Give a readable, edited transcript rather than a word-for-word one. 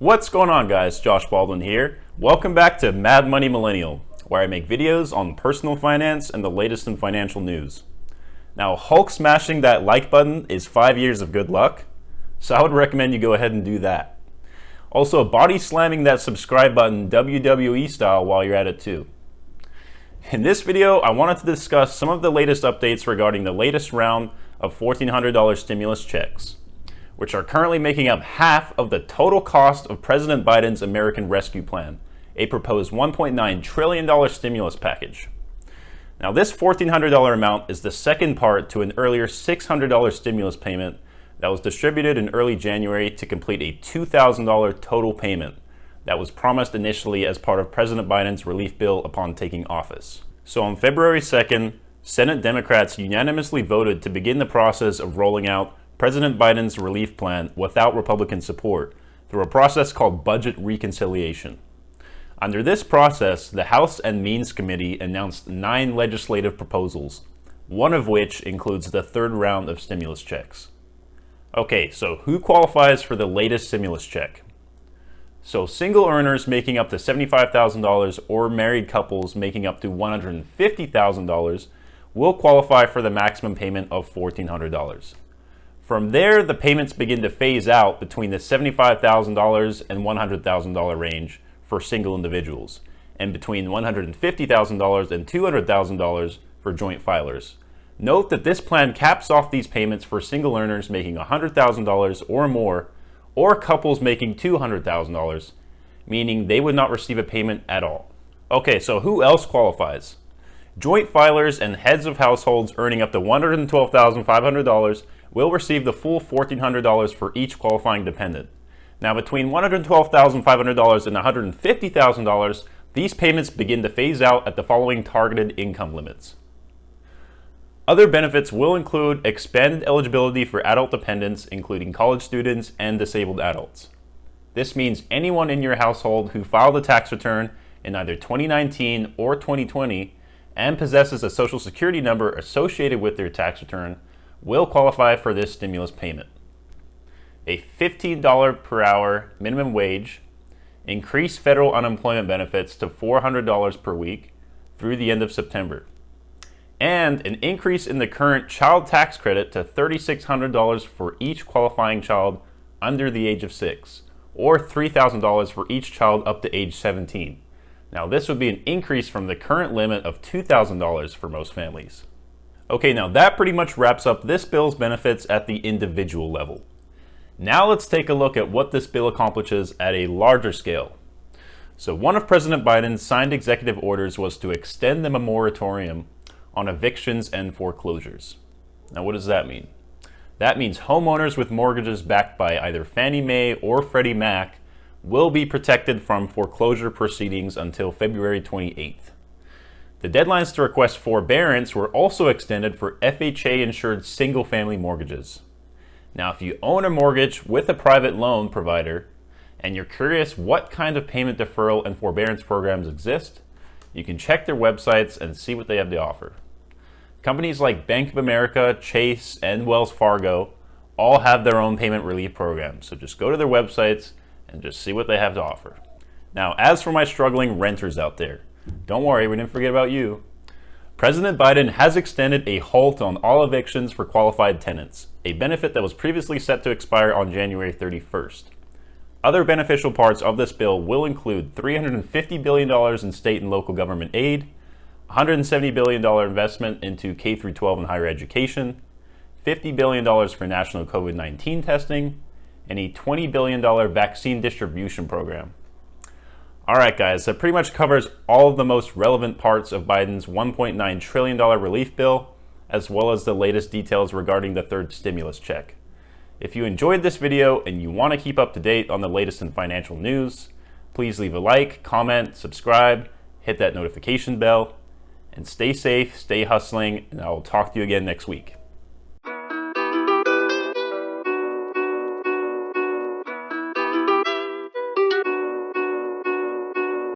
What's going on, guys? Josh Baldwin here. Welcome back to Mad Money Millennial, where I make videos on personal finance and the latest in financial news. Now, Hulk smashing that like button is 5 years of good luck, so I would recommend you go ahead and do that. Also, body slamming that subscribe button WWE style while you're at it too. In this video, I wanted to discuss some of the latest updates regarding the latest round of $1,400 stimulus checks, which are currently making up half of the total cost of President Biden's American Rescue Plan, a proposed $1.9 trillion stimulus package. Now, this $1,400 amount is the second part to an earlier $600 stimulus payment that was distributed in early January to complete a $2,000 total payment that was promised initially as part of President Biden's relief bill upon taking office. So on February 2nd, Senate Democrats unanimously voted to begin the process of rolling out President Biden's relief plan without Republican support through a process called budget reconciliation. Under this process, the House and Means Committee announced 9 legislative proposals, one of which includes the third round of stimulus checks. Okay, so who qualifies for the latest stimulus check? So single earners making up to $75,000 or married couples making up to $150,000 will qualify for the maximum payment of $1,400. From there, the payments begin to phase out between the $75,000 and $100,000 range for single individuals, and between $150,000 and $200,000 for joint filers. Note that this plan caps off these payments for single earners making $100,000 or more, or couples making $200,000, meaning they would not receive a payment at all. Okay, so who else qualifies? Joint filers and heads of households earning up to $112,500 will receive the full $1,400 for each qualifying dependent. Now, between $112,500 and $150,000, these payments begin to phase out at the following targeted income limits. Other benefits will include expanded eligibility for adult dependents, including college students and disabled adults. This means anyone in your household who filed a tax return in either 2019 or 2020 and possesses a Social Security number associated with their tax return will qualify for this stimulus payment. A $15 per hour minimum wage, increased federal unemployment benefits to $400 per week through the end of September, and an increase in the current child tax credit to $3,600 for each qualifying child under the age of 6, or $3,000 for each child up to age 17. Now, this would be an increase from the current limit of $2,000 for most families. Okay, now that pretty much wraps up this bill's benefits at the individual level. Now let's take a look at what this bill accomplishes at a larger scale. So one of President Biden's signed executive orders was to extend the moratorium on evictions and foreclosures. Now, what does that mean? That means homeowners with mortgages backed by either Fannie Mae or Freddie Mac will be protected from foreclosure proceedings until February 28th. The deadlines to request forbearance were also extended for FHA-insured single-family mortgages. Now, if you own a mortgage with a private loan provider and you're curious what kind of payment deferral and forbearance programs exist, you can check their websites and see what they have to offer. Companies like Bank of America, Chase, and Wells Fargo all have their own payment relief programs, so just go to their websites and just see what they have to offer. Now, as for my struggling renters out there, don't worry, we didn't forget about you. President Biden has extended a halt on all evictions for qualified tenants, a benefit that was previously set to expire on January 31st. Other beneficial parts of this bill will include $350 billion in state and local government aid, $170 billion investment into K-12 and higher education, $50 billion for national COVID-19 testing, and a $20 billion vaccine distribution program. All right, guys, that pretty much covers all of the most relevant parts of Biden's $1.9 trillion relief bill, as well as the latest details regarding the third stimulus check. If you enjoyed this video and you want to keep up to date on the latest in financial news, please leave a like, comment, subscribe, hit that notification bell, and stay safe, stay hustling, and I will talk to you again next week.